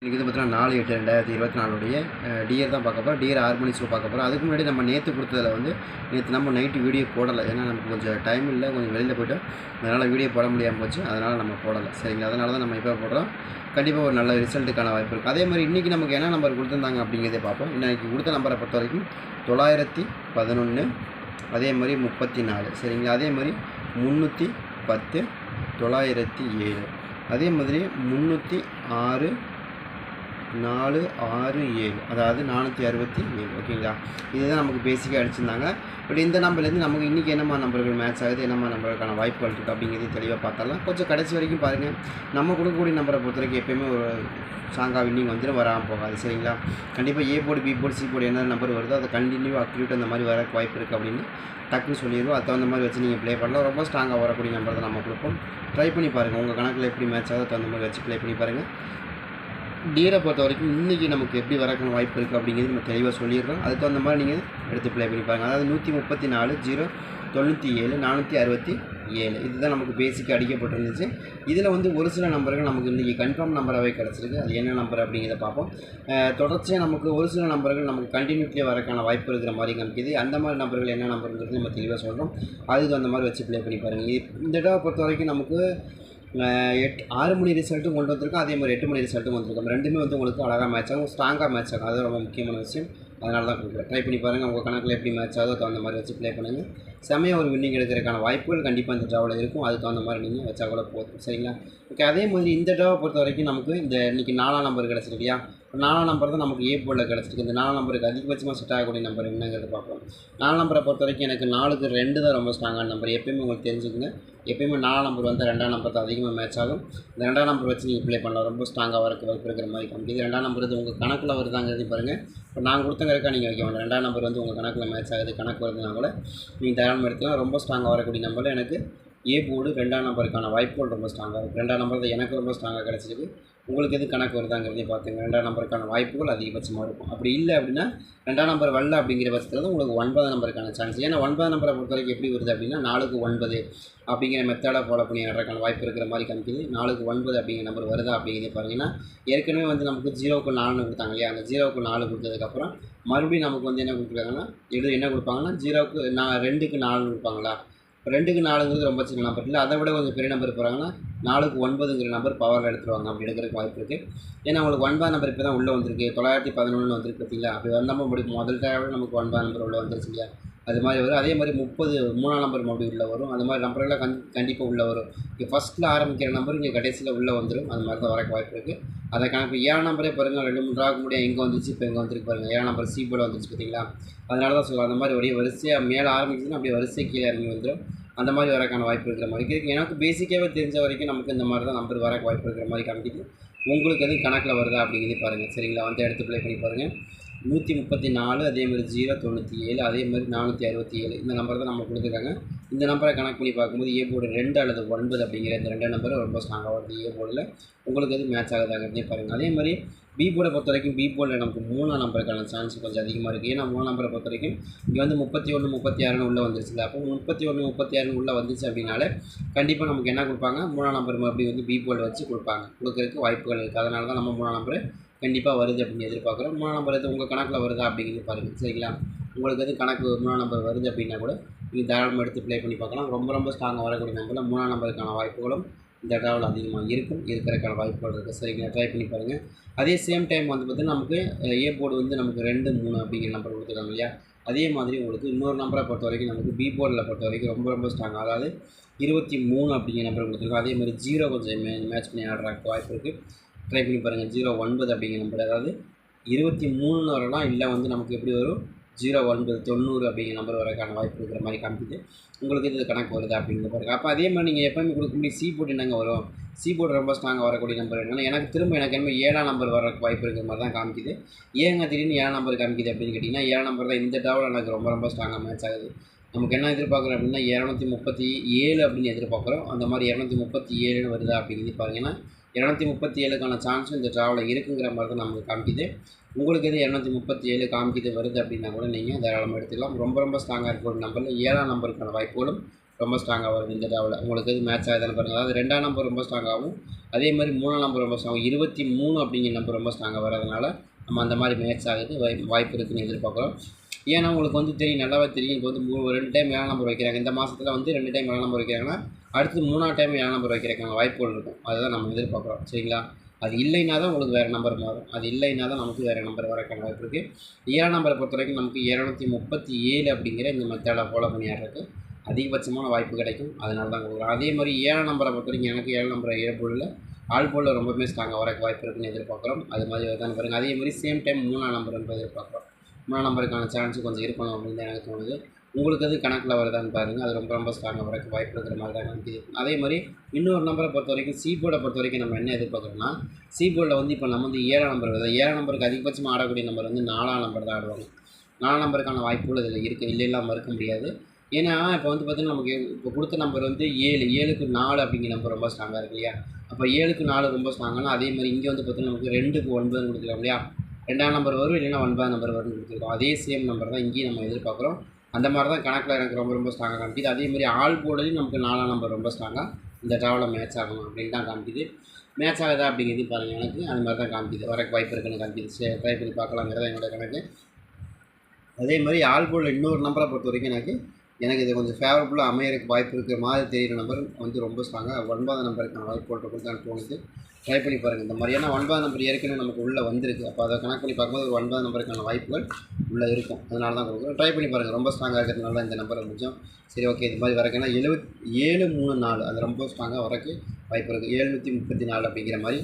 இன்றைக்கி பார்த்தீங்கன்னா 4/8/2024 டியர் தான் பார்க்க போகிறோம். டியர் ஹார்மோனிக்ஸில் பார்க்க போகிறோம். அதுக்கு முன்னாடி நம்ம நேற்று கொடுத்ததில் நேற்று நம்ம நைட்டு வீடியோ போடலை. ஏன்னா நமக்கு கொஞ்சம் டைம் இல்லை, கொஞ்சம் வெளியில் போய்ட்டோம். அதனால் வீடியோ போட முடியாமல் போச்சு. அதனால் நம்ம போடலை. சரிங்களா? அதனால தான் நம்ம இப்போ போடுறோம். கண்டிப்பாக ஒரு நல்ல ரிசல்ட்டுக்கான வாய்ப்பு இருக்குது. அதே மாதிரி இன்றைக்கி நமக்கு என்ன நம்பர் கொடுத்துருந்தாங்க அப்படிங்கிறதே பார்ப்போம். இன்றைக்கி கொடுத்த நம்பரை பொறுத்த வரைக்கும் 911, அதே மாதிரி 34, சரிங்களா? அதே மாதிரி 310, 907, அதே மாதிரி 306, 467, அதாவது 467. ஓகேங்களா? இதுதான் நமக்கு பேசிக்காக அடிச்சிருந்தாங்க. பட் இந்த நம்பர்லேருந்து நமக்கு இன்றைக்கி என்னம்மா நம்பர்கள் மேட்ச் ஆகுது, என்னம்மா நம்பருக்கான வாய்ப்புகள் இருக்குது அப்படிங்கிறது தெளிவாக பார்த்தாலாம். கொஞ்சம் கடைசி வரைக்கும் பாருங்கள். நம்ம கொடுக்கக்கூடிய நம்பரை பொறுத்த வரைக்கும் எப்போயுமே ஒரு ஸ்ட்ராங்காக வின்னிங் வந்துட்டு வராமல் போகாது. சரிங்களா? கண்டிப்பாக A board, B board, C board என்ன நம்பர் வருதோ அதை கண்டினியூ அக்யூட் அந்த மாதிரி வர வாய்ப்பு இருக்குது அப்படின்னு டக்குன்னு சொல்லிடுவோம். அது தகுந்த மாதிரி வச்சு நீங்கள் ப்ளே பண்ணலாம். ரொம்ப ஸ்ட்ராங்காக வரக்கூடிய நம்பர் தான் நம்ம கொடுப்போம். ட்ரை பண்ணி பாருங்கள். உங்கள் கணக்கில் எப்படி மேட்ச் ஆகுதோ தகுந்த மாதிரி வச்சு ப்ளே பண்ணி பாருங்கள். டியரை பொறுத்த வரைக்கும் இன்றைக்கி நமக்கு எப்படி வரக்கான வாய்ப்பு இருக்குது அப்படிங்கிறது நம்ம தெளிவாக சொல்லிடுறோம். அதுக்கு தகுந்த மாதிரி நீங்கள் எடுத்து ப்ளே பண்ணி பாருங்கள். அதாவது 134, 0, 97, 467 இதுதான் நமக்கு பேசிக்காக அடிக்கப்பட்டிருந்துச்சு. இதில் ஒரு சில நம்பர்கள் நமக்கு இன்றைக்கி கன்ஃபார்ம் நம்பராகவே கிடச்சிருக்கு. அது என்ன நம்பர் அப்படிங்கிறத பார்ப்போம். தொடர்ச்சியாக நமக்கு ஒரு சில நம்பர்கள் நமக்கு கண்டினியூட்டியாக வரக்கான வாய்ப்பு இருக்கிற மாதிரி காமிக்குது. அந்த மாதிரி நம்பர்கள் என்ன நம்பருங்கிறது நம்ம தெளிவாக சொல்கிறோம். அதுக்கு அந்த மாதிரி வச்சு ப்ளே பண்ணி பாருங்கள். இந்த இடம் பொறுத்த வரைக்கும் நமக்கு 6 மணி ரிசல்ட்டும் கொண்டு வந்திருக்கோம். அதே மாதிரி 8 மணி ரிசல்ட்டும் வந்திருக்கோம். ரெண்டுமே உங்களுக்கு அழகாக மேட்ச் ஆகும், ஸ்ட்ராங்காக மேட்ச் ஆகும். அது ரொம்ப முக்கியமான விஷயம். அதனால தான் கொடுக்குறேன். ட்ரை பண்ணி பாருங்கள். உங்கள் கணக்கில் எப்படி மேட்ச் ஆகுதோ தகுந்த மாதிரி வச்சு ப்ளே பண்ணுங்கள். செமையாக ஒரு வின்னிங் எடுக்கிறதுக்கான வாய்ப்புகள் கண்டிப்பாக இந்த ட்ராவில் இருக்கும். அதுக்கு தகுந்த மாதிரி நீங்கள் வச்சா கூட போதும். சரிங்களா? ஓகே. அதே மாதிரி இந்த ட்ராவை பொறுத்த வரைக்கும் நமக்கு இன்றைக்கி 4ஆம் நம்பர் கிடச்சிருக்கு இல்லையா? 4ஆம் நம்பர் தான் நமக்கு ஏ போர்டில் கிடச்சிருக்கு. இந்த 4ஆம் நம்பருக்கு அதிகபட்சமாக செட் ஆகக்கூடிய நம்பர் என்னங்கிறத பார்ப்போம். 4ஆம் நம்பரை பொறுத்த வரைக்கும் எனக்கு 4க்கு 2 தான் ரொம்ப ஸ்ட்ராங்கான நம்பர். எப்போயுமே உங்களுக்கு தெரிஞ்சுக்கங்க. எப்போயுமே 4ஆம் நம்பர் 2ஆம் நம்பர் தான் அதிகமாக மேட்ச் ஆகும். இந்த 2ஆம் நம்பர் வச்சு நீங்கள் ப்ளே பண்ணலாம். ரொம்ப ஸ்ட்ராங்காக வரக்கு வாய்ப்பு இருக்கிற மாதிரி காமிக்குது. 2ஆம் நம்பர் உங்கள் கணக்கில் வருதாங்கிறதையும் பாருங்கள். இப்போ நான் கொடுத்தங்கிறக்கா நீங்கள் வைக்க வேண்டாம். 2ஆம் நம்பர் உங்கள் கணக்கில் மேட்ச் ஆகுது, கணக்கு வருதுனா கூட நீங்கள் தாராளமாக எடுத்துக்கலாம். ரொம்ப ஸ்ட்ராங்காக வரக்கூடிய நம்பரில் எனக்கு ஏ போர்டு 2ஆம் நம்பருக்கான வாய்ப்புகள் ரொம்ப ஸ்ட்ராங்காக இருக்குது. 2ஆம் நம்பர் தான் எனக்கு ரொம்ப ஸ்ட்ராங்காக கிடச்சிருக்கு. உங்களுக்கு எது கணக்கு வருதாங்கிறதையும் பார்த்துங்க. 2ஆம் நம்பருக்கான வாய்ப்புகள் அதிகபட்சமாக இருக்கும். அப்படி இல்லை அப்படின்னா 2ஆம் நம்பர் வரல அப்படிங்கிற பட்சத்தில் தான் உங்களுக்கு 9ஆம் நம்பருக்கான சான்ஸ். ஏன்னா 9ஆம் நம்பரை பொறுத்த வரைக்கும் எப்படி வருது அப்படின்னா 4க்கு 9 அப்படிங்கிற மெத்தடை ஃபாலோ பண்ணி ஆடுறதுக்கான வாய்ப்பு இருக்கிற மாதிரி காமிக்குது. 4க்கு 9 அப்படிங்கிற நம்பர் வருதா அப்படிங்கிறத பாருங்கன்னா ஏற்கனவே நமக்கு 0க்கு 4 கொடுத்தாங்க இல்லையா? அந்த 0க்கு 4 கொடுத்ததுக்கப்புறம் மறுபடியும் நமக்கு என்ன கொடுத்துருக்காங்கன்னா என்ன கொடுப்பாங்கன்னா 0க்கு 2க்கு 4 கொடுப்பாங்களா? 2க்கு 4ங்கிறது ரொம்ப சின்ன நம்பர் இல்லை. அதை விட கொஞ்சம் பெரிய நம்பர் போகிறாங்கன்னா 4க்கு 9ங்கிற நம்பர் பவரில் எடுத்துருவாங்க. அப்படி எடுக்கிறதுக்கு வாய்ப்பு இருக்குது. ஏன்னா உங்களுக்கு 9ஆம் நம்பர் இப்போ தான் உள்ளே வந்திருக்கு. 911 வந்திருக்கு பார்த்தீங்களா? அப்படி வந்தாமல் முதல் டைம் நமக்கு 9ஆம் நம்பர் உள்ளே வந்துருச்சு இல்லையா? அது மாதிரி வரும். அதே மாதிரி 30 3ஆம் நம்பர் மறுபடியும் உள்ளே வரும். அது மாதிரி நம்பர்கள்லாம் கண்டிப்பாக உள்ளே வரும். இங்கே ஃபஸ்ட்டில் ஆரம்பிக்கிற நம்பர் இங்கே கடைசியில் உள்ளே வந்துடும். அது மாதிரி தான் வரக்கு வாய்ப்பு இருக்குது. அதை கணக்கு 7ஆம் நம்பரே பாருங்கள். 2 3 ஆக முடியாது. எங்கே வந்துச்சு இப்போ எங்கே வந்துருக்கு பாருங்கள். 7ஆம் நம்பர் சி போர்டு வந்துச்சு பார்த்தீங்களா? அதனால தான் சொல்லுவோம். அந்த மாதிரி ஒரே வரிசையாக மேலே ஆரம்பிக்குதுன்னா அப்படியே வரிசை கீழே இறங்கி வந்துடும். அந்த மாதிரி வரக்கான வாய்ப்பு இருக்கிற மாதிரி இருக்குது. எனக்கு பேசிக்காகவே தெரிஞ்ச வரைக்கும் நமக்கு இந்த மாதிரி தான் நம்பர் வரக்கு வாய்ப்பு இருக்கிற மாதிரி காமிக்குது. உங்களுக்கு எதுவும் கணக்கில் வருதா அப்படிங்கிறது பாருங்கள். சரிங்களா? எடுத்து ப்ளே பண்ணி பாருங்கள். 134, அதே மாதிரி 0, 97, அதே மாதிரி 467 இந்த நம்பர் தான் நம்ம கொடுத்துருக்காங்க. இந்த நம்பரை கணக்கு பண்ணி பார்க்கும்போது ஏ போர்டு 2 அல்லது 9 அப்படிங்கிற இந்த 2 நம்பரும் ரொம்ப ஸ்ட்ராங்காக வருது. ஏ போர்டில் உங்களுக்கு எது மேட்ச் ஆகுதாங்கிறதே பாருங்கள். அதே மாதிரி பி போர்டை பொறுத்த வரைக்கும் பி போர்டில் நமக்கு 3ஆம் நம்பருக்கான சான்ஸ் கொஞ்சம் அதிகமாக இருக்குது. ஏன்னா 3ஆம் நம்பரை பொறுத்த வரைக்கும் இங்கே 31, 36 உள்ளே வந்துருச்சுல. அப்போ 31, 36 உள்ளே வந்துச்சு அப்படின்னாலே கண்டிப்பாக நமக்கு என்ன கொடுப்பாங்க? 3ஆம் நம்பர் மறுபடியும் பி போர்டு வச்சு கொடுக்கறதுக்கு வாய்ப்புகள் இருக்குது. அதனால தான் நம்ம 3ஆம் நம்பர் கண்டிப்பாக வருது அப்படின்னு எதிர்பார்க்குறோம். 3ஆம் நம்பர் எது உங்கள் கணக்கில் வருதா அப்படிங்கிறது பாருங்கள். சரிங்களா? உங்களுக்கு எது கணக்கு 3ஆம் நம்பர் வருது அப்படின்னா கூட நீங்கள் தாராளமாக எடுத்து ப்ளே பண்ணி பார்க்கலாம். ரொம்ப ஸ்ட்ராங்காக வரக்கூடிய நம்பரில் 3ஆம் நம்பருக்கான வாய்ப்புகளும் இந்த ட்ராவல் அதிகமாக இருக்கிறதுக்கான வாய்ப்புகள் இருக்குது. சரிங்களா? ட்ரை பண்ணி பாருங்கள். அதே சேம் டைம் பார்த்திங்கன்னா நமக்கு ஏ போர்டு நமக்கு 2 3 அப்படிங்கிற நம்பர் கொடுத்துருக்காங்க இல்லையா? அதே மாதிரி உங்களுக்கு இன்னொரு நம்பரை பொறுத்த வரைக்கும் நமக்கு பி போர்டில் பொறுத்த வரைக்கும் ரொம்ப ஸ்ட்ராங்காக, அதாவது 23 அப்படிங்கிற நம்பர் கொடுத்துருக்கோம். அதே மாதிரி 0 கொஞ்சம் மேட்ச் பண்ணி ஆடுறதுக்கு வாய்ப்பு இருக்குது. ட்ரை பண்ணி பாருங்கள். 09 அப்படிங்கிற நம்பர், அதாவது 23 வரலாம். இல்லை நமக்கு எப்படி வரும்? 09 90 அப்படிங்கிற நம்பர் வரக்கான வாய்ப்பு இருக்கிற மாதிரி காமிக்குது. உங்களுக்கு இது கணக்கு வருது அப்படிங்கிற பாருங்கள். அப்போ அதே மாதிரி நீங்கள் எப்போயுமே கொடுக்க முடியும். சி போர்டு என்னங்க வரும்? சி போர்டு ரொம்ப ஸ்ட்ராங்காக வரக்கூடிய நம்பர் என்னென்னா எனக்கு என்ன 7ஆம் நம்பர் வரக்கு வாய்ப்பு இருக்கிற மாதிரி தான் காமிக்குது. ஏங்க திடீர்னு 7ஆம் நம்பர் காமிக்குது அப்படின்னு கேட்டிங்கன்னா 7ஆம் நம்பர் தான் இந்த டாவில் எனக்கு ரொம்ப ஸ்ட்ராங்காக மேட்ச் ஆகுது. நமக்கு என்ன எதிர்பார்க்குறோம் அப்படின்னா 237 அப்படின்னு எதிர்பார்க்குறோம். அந்த மாதிரி 237ன்னு வருதா அப்படிங்கிறது பாருங்கன்னா 237க்கான சான்ஸும் இந்த ட்ராவில் இருக்குங்கிற மாதிரி தான் நமக்கு காமிக்குது. உங்களுக்கு எது 237 காமிக்குது வருது அப்படின்னா கூட நீங்கள் தாராளமாக எடுத்துக்கலாம். ரொம்ப ஸ்ட்ராங்காக இருக்க ஒரு நம்பரில் 7ஆம் நம்பருக்கான வாய்ப்புகளும் ரொம்ப ஸ்ட்ராங்காக வருது இந்த டாவில். உங்களுக்கு இது மேட்ச் ஆகுதுன்னு பாருங்கள். அதாவது 2ஆம் நம்பர் ரொம்ப ஸ்ட்ராங்காகவும் அதே மாதிரி 3ஆம் நம்பர் ரொம்ப ஸ்ட்ராங் 23 அப்படிங்கிற நம்பர் ரொம்ப ஸ்ட்ராங்காக வரதுனால நம்ம அந்த மாதிரி மேட்ச் ஆகுது வாய்ப்பு இருக்குதுன்னு எதிர்பார்க்குறோம். ஏன்னா உங்களுக்கு வந்து தெரியும், நல்லாவே தெரியும். இப்போ வந்து 2 டைம் 7ஆம் நம்பர் வைக்கிறாங்க. இந்த மாதத்தில் வந்து 2 டைம் 7ஆம் நம்பர் வைக்கிறாங்கன்னா அடுத்து 3ஆம் டைம் 7ஆம் நம்பர் வைக்கிறதுக்கான வாய்ப்புகள் இருக்கும். அதுதான் நம்ம எதிர்பார்க்குறோம். சரிங்களா? அது இல்லைன்னா தான் உங்களுக்கு வேறு நம்பர் மாறும். அது இல்லைன்னா தான் நமக்கு வேறு நம்பர் வரக்கான வாய்ப்பு இருக்குது. 7ஆம் நம்பரை பொறுத்த வரைக்கும் நமக்கு 237 அப்படிங்கிற இந்த மெத்தடை ஃபாலோ பண்ணியாடுறதுக்கு அதிகபட்சமான வாய்ப்பு கிடைக்கும். அதனால தான் கொடுக்குறோம். அதே மாதிரி 7ஆம் நம்பரை பொறுத்த வரைக்கும் எனக்கு 7ஆம் நம்பரை ஏற்போலில் ஆல் போலில் ரொம்பவே ஸ்ட்ராங்காக வரக்கு வாய்ப்பு இருக்குன்னு எதிர்பார்க்குறோம். அது மாதிரி தான் பாருங்கள். அதே மாதிரி சேம் டைம் 3ஆம் நம்பர் என்பது எதிர்பார்க்குறோம். 3ஆம் நம்பருக்கான சான்ஸ் கொஞ்சம் இருக்கணும் அப்படின்னு தான் எனக்கு தோணுது. உங்களுக்கு அது கணக்கில் வருதான்னு பாருங்கள். அது ரொம்ப ஸ்ட்ராங்காக வரக்கு வாய்ப்பு இருக்கிற மாதிரி தான் காமிக்குது. அதே மாதிரி இன்னொரு நம்பரை பொறுத்த வரைக்கும் சி போர்டை பொறுத்த வரைக்கும் நம்ம என்ன எதிர்பார்க்குறோம்னா, சி போர்டில் வந்து இப்போ நம்ம வந்து 7ஆம் நம்பர் வருது. 7ஆம் நம்பருக்கு அதிகபட்சமாக ஆடக்கூடிய நம்பர் வந்து 4ஆம் நம்பர் தான் ஆடுவாங்க. 4ஆம் நம்பருக்கான வாய்ப்புகள் இதில் இருக்குது, இல்லைலாம் மறுக்க முடியாது. ஏன்னா இப்போ வந்து பார்த்திங்கன்னா நமக்கு இப்போ கொடுத்த நம்பர் வந்து 7க்கு 4 அப்படிங்கிற நம்பர் ரொம்ப ஸ்ட்ராங்காக இருக்கு இல்லையா? அப்போ 7க்கு 4 ரொம்ப ஸ்ட்ராங்கானா அதே மாதிரி இங்கே வந்து பார்த்திங்கன்னா நமக்கு 2க்கு 9 கொடுத்துருக்கோம் இல்லையா? 2ஆம் நம்பர் வரும், இல்லைன்னா 9ஆம் நம்பர் வரும்னு கொடுத்துருக்கோம். அதே சேம் நம்பர் தான் இங்கேயும் நம்ம எதிர்பார்க்குறோம். அந்த மாதிரி தான் கணக்கில் எனக்கு ரொம்ப ஸ்ட்ராங்காக காமிக்குது. அதே மாதிரி ஆல் போர்டுலையும் நமக்கு 4ஆம் நம்பர் ரொம்ப ஸ்ட்ராங்காக இந்த ட்ராவலில் மேட்ச் ஆகணும் அப்படின்னு தான் காமிக்குது. மேட்ச் ஆகுதா அப்படிங்கிறது பாருங்கள். எனக்கு அது மாதிரி தான் காமிக்குது. வரக்கு வாய்ப்பு இருக்குன்னு காமிக்குது. ட்ரை பண்ணி பார்க்கலாங்கிறத என்னோட கணக்கு. அதே மாதிரி ஆல் போர்டில் இன்னொரு நம்பரை பொறுத்த வரைக்கும் எனக்கு இது கொஞ்சம் ஃபேவரபுளாக அமையறதுக்கு வாய்ப்பு இருக்கிற மாதிரி தெரிகிற நம்பர் வந்து ரொம்ப ஸ்ட்ராங்காக 9ஆம் நம்பருக்கான வாய்ப்பு போட்டுருக்குன்னு தோணுது. ட்ரை பண்ணி பாருங்கள். இந்த மாதிரியான 9ஆம் நம்பர் ஏற்கனவே நமக்கு உள்ளே வந்திருக்கு. அப்போ அதை கணக்கு பண்ணி பார்க்கும்போது ஒரு 9ஆம் நம்பருக்கான வாய்ப்புகள் உள்ளே இருக்கும். அதனால தான் கொடுக்குறோம். ட்ரை பண்ணி பாருங்கள். ரொம்ப ஸ்ட்ராங்காக இருக்கிறதுனால தான் இந்த நம்பரை கொஞ்சம் சரி ஓகே இது மாதிரி வரக்குன்னா 734 அது ரொம்ப ஸ்ட்ராங்காக வரக்கு வாய்ப்பு இருக்குது. 734 அப்படிங்கிற மாதிரி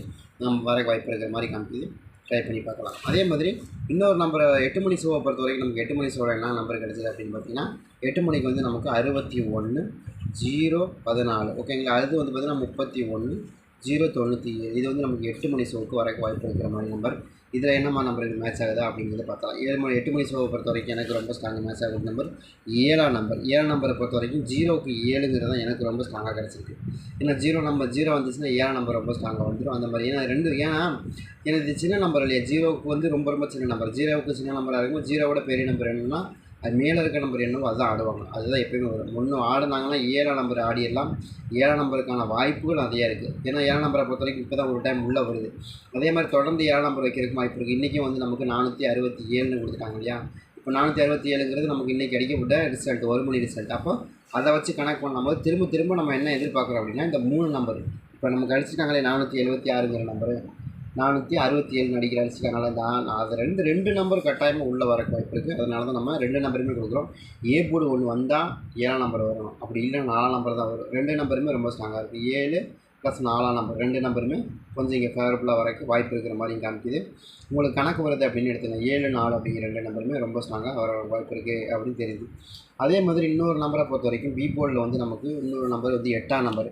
நம்ம வரக்கு வாய்ப்பு இருக்கிற மாதிரி காமிக்குது. ட்ரை பண்ணி பார்க்கலாம். அதே மாதிரி இன்னொரு நம்பரை 8 மணி ஷோவை பொறுத்த வரைக்கும் நமக்கு 8 மணி ஷோவில் என்ன நம்பர் கிடச்சிது அப்படின்னு பார்த்தீங்கன்னா 8 மணிக்கு வந்து நமக்கு 61 014 ஓகேங்களா? அது வந்து பார்த்திங்கன்னா 31 097 இது வந்து நமக்கு 8 மணி ஷோவுக்கு வரக்கு வாய்ப்பு இருக்கிற மாதிரி நம்பர். இதில் என்னம்மா நம்பருக்கு மேட்ச் ஆகுதா அப்படிங்கிறத பார்த்தலாம். 8 மணி ஷோவை பொறுத்த வரைக்கும் எனக்கு ரொம்ப ஸ்ட்ராங்காக மேட்ச் ஆகுது நம்பர் 7ஆம் நம்பர். 7ஆம் நம்பரை பொறுத்த வரைக்கும் 0க்கு 7ங்கிறது தான் எனக்கு ரொம்ப ஸ்ட்ராங்காக கிடச்சிருக்கு. ஏன்னா 0 வந்துச்சுன்னா 7ஆம் நம்பர் ரொம்ப ஸ்ட்ராங்காக வந்துடும். அந்த மாதிரி ஏன்னா எனக்கு சின்ன நம்பர் இல்லையா? 0க்கு வந்து ரொம்ப சின்ன நம்பர். 0க்கு சின்ன நம்பராக இருக்கும். 0வோட பெரிய நம்பர் என்னன்னா அது மேலே இருக்க நம்பர் என்னவோ அதுதான் ஆடுவாங்க. அதுதான் எப்போயுமே வரும். ஒன்று ஆடினாங்கன்னா 7ஆம் நம்பர் ஆடிடலாம். 7ஆம் நம்பருக்கான வாய்ப்புகள் நிறையா இருக்குது. ஏன்னா 7ஆம் நம்பரை பொறுத்த வரைக்கும் இப்போ தான் ஒரு டைம் உள்ளே வருது. அதே மாதிரி தொடர்ந்து 7ஆம் நம்பர் வைக்கிறதுக்கு வாய்ப்பு இருக்குது. இன்றைக்கும் வந்து நமக்கு 467ன்னு கொடுத்துட்டாங்க இல்லையா? இப்போ 467ங்கிறது நமக்கு இன்றைக்கி கிடைக்கப்பட்ட ரிசல்ட், ஒரு மணி ரிசல்ட். அப்போ அதை வச்சு கணக்கு பண்ணும்போது திரும்ப நம்ம என்ன எதிர்பார்க்குறோம் அப்படின்னா இந்த 3 நம்பர் இப்போ நமக்கு அடிச்சிருக்காங்களே 476ங்கிற நம்பரு 467 அடிக்கிற அடிச்சிருக்காங்களா? அது ரெண்டு நம்பர் கட்டாயமாக உள்ளே வரக்கு வாய்ப்பு இருக்குது. அதனால தான் நம்ம 2 நம்பருமே கொடுக்குறோம். ஏ போர்டு ஒன்று வந்தால் 7ஆம் நம்பர் வரணும். அப்படி இல்லைன்னா 4ஆம் நம்பர் தான் வரும். 2 நம்பருமே ரொம்ப ஸ்ட்ராங்காக இருக்குது. 7 + 4ஆம் நம்பர் 2 நம்பருமே கொஞ்சம் இங்கே ஃபேவரபுளாக வரக்கு வாய்ப்பு இருக்கிற மாதிரி காமிக்குது. உங்களுக்கு கணக்கு வருது அப்படின்னு எடுத்துங்க 7 4 அப்படிங்கிற 2 நம்பருமே ரொம்ப ஸ்ட்ராங்காக வர வாய்ப்பு இருக்குது அப்படின்னு தெரியுது. அதே மாதிரி இன்னொரு நம்பரை பொறுத்த வரைக்கும் பி போர்டில் வந்து நமக்கு இன்னொரு நம்பர் வந்து 8ஆம் நம்பர்.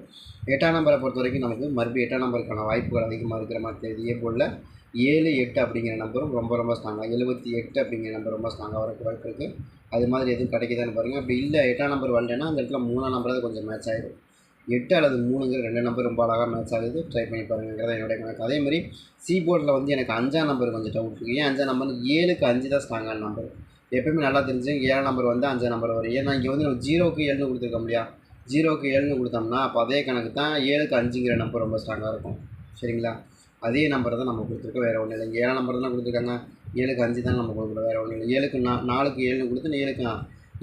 8ஆம் நம்பரை பொறுத்த வரைக்கும் நமக்கு மறுபடியும் 8ஆம் நம்பருக்கான வாய்ப்புகள் அதிகமாக இருக்கிற மாதிரி தெரியுது. ஏ போர்டில் 7 8 அப்படிங்கிற நம்பரும் ரொம்ப ஸ்ட்ராங்காக 78 அப்படிங்கிற நம்பர் ரொம்ப ஸ்ட்ராங்காக வரக்கு வாய்ப்பு இருக்குது. அது மாதிரி எதுவும் கிடைக்குதான்னு பாருங்கள். அப்படி இல்லை 8ஆம் நம்பர் வரலன்னா அந்த இடத்துல 3ஆம் நம்பர் தான் கொஞ்சம் மேட்ச் ஆகிடும். 8 அல்லது 3ங்கிற 2 நம்பர் ரொம்ப அழகாக மேட்ச் ஆகுது. ட்ரை பண்ணி பாருங்கிறத என்னுடைய கணக்கு. அதே மாதிரி சி போர்டில் வந்து எனக்கு 5ஆம் நம்பர் கொஞ்சம் டவுட் இருக்குது. ஏன் 5ஆம் நம்பர்? 7க்கு 5 தான் ஸ்ட்ராங்கான நம்பர். எப்போயுமே நல்லா தெரிஞ்சு 7ஆம் நம்பர் வந்து 5ஆம் நம்பர் வரும். ஏன்னா இங்கே வந்து நம்ம 0க்கு 7ன்னு கொடுத்துருக்கோம் இல்லையா? 0க்கு 7ன்னு கொடுத்தோம்னா அப்போ அதே கணக்கு தான் 7க்கு 5ங்கிற நம்பர் ரொம்ப ஸ்ட்ராங்காக இருக்கும். சரிங்களா? அதே நம்பர் தான் நம்ம கொடுத்துருக்கோம், வேறு ஒன்றும் இல்லை. இங்கே 7ஆம் நம்பர் தான் கொடுத்துருக்காங்க. 7க்கு 5 தான் நம்ம கொடுக்குறோம், வேறு ஒன்றும் இல்லை. 7க்கு 4க்கு 7ன்னு கொடுத்து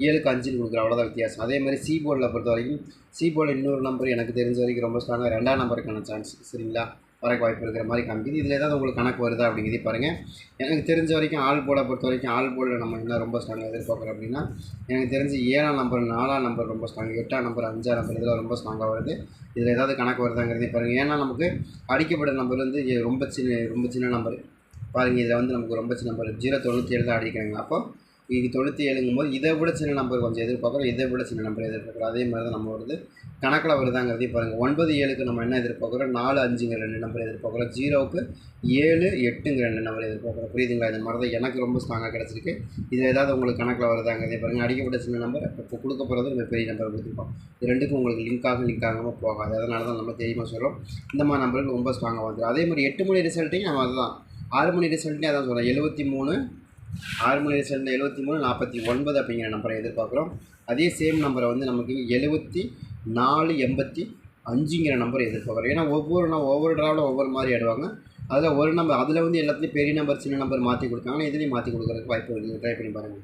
7க்கு 5ன்னு கொடுக்குறோம், அவ்வளோதான் வித்தியாசம். அதே மாதிரி சி போர்டில் பொறுத்த வரைக்கும் சி போர்டில் இன்னொரு நம்பர் எனக்கு தெரிஞ்ச வரைக்கும் ரொம்ப ஸ்ட்ராங்காக 2ஆம் நம்பருக்கான சான்ஸ் சரிங்களா வரக்கு வாய்ப்பு இருக்கிற மாதிரி காமிக்குது. இதில் ஏதாவது உங்களுக்கு கணக்கு வருதா அப்படிங்கிறதே பாருங்கள். எனக்கு தெரிஞ்ச வரைக்கும் ஆல் போர்டை பொறுத்த வரைக்கும் ஆல் போர்டில் நம்ம என்ன ரொம்ப ஸ்ட்ராங்காக எதிர்பார்க்குறோம் அப்படின்னா எனக்கு தெரிஞ்சு 7ஆம் நம்பர் 4ஆம் நம்பர் ரொம்ப ஸ்ட்ராங், 8ஆம் நம்பர் 5ஆம் நம்பர் இதெல்லாம் ரொம்ப ஸ்ட்ராங்காக வருது. இதில் ஏதாவது கணக்கு வருதாங்கிறதே பாருங்கள். ஏன்னா நமக்கு அடிக்கப்பட்ட நம்பர் வந்து ரொம்ப சின்ன நம்பர் பாருங்கள். இதில் வந்து நமக்கு ரொம்ப சின்ன நம்பர் 097 தான் அடிக்கிறாங்க. அப்போ இது 97ங்கும் போது இதை விட சின்ன நம்பர் கொஞ்சம் எதிர்பார்க்குறோம், இதை விட சின்ன நம்பர் எதிர்பார்க்குறோம். அதே மாதிரி தான் நம்ம வருது கணக்கில் வருதாங்கிறதையும் பாருங்கள். 9 7க்கு நம்ம என்ன எதிர்பார்க்குறோம்? 4 5ங்கிற 2 நம்பர் எதிர்பார்க்குறோம். 0க்கு 7 8ங்கிற 2 நம்பர் எதிர்பார்க்குறோம். புரியுதுங்களா? இந்த மாதிரி தான் எனக்கு ரொம்ப ஸ்ட்ராங்காக கிடச்சிருக்கு. இதில் ஏதாவது உங்களுக்கு கணக்கில் வருதாங்கிறதையும் பாருங்கள். அடிக்கப்பட்ட சின்ன நம்பர் இப்போ கொடுக்க போகிறது நம்ம பெரிய நம்பர் கொடுத்துருப்போம். இது ரெண்டுக்கும் உங்களுக்கு லிங்க் ஆகாமல் போகாது. அதனால தான் நம்ம தெரியுமா சொல்கிறோம். இந்த மாதிரி நம்பருக்கு ரொம்ப ஸ்ட்ராங்காக வந்துடும். அதே மாதிரி 8 மணி ரிசல்ட்டையும் நம்ம அதுதான் 6 மணி ரிசல்ட்லேயும் அதான் சொல்கிறோம். 73 6 மணி ரிசல்ட்டில் 73 49 அப்படிங்கிற நம்பரை எதிர்பார்க்குறோம். அதே சேம் நம்பரை வந்து நமக்கு 7485ங்கிற நம்பர் எதிர்பார்க்குறோம். ஏன்னா ஒவ்வொரு ட்ராவில் ஒவ்வொரு மாதிரி ஆடுவாங்க. அதில் ஒரு நம்பர் அதில் வந்து எல்லாத்துலேயும் பெரிய நம்பர் சின்ன நம்பர் மாற்றி கொடுத்தாங்கன்னா இதுலேயும் மாற்றி கொடுக்குறதுக்கு வாய்ப்பு இருக்குது. ட்ரை பண்ணி பாருங்கள்.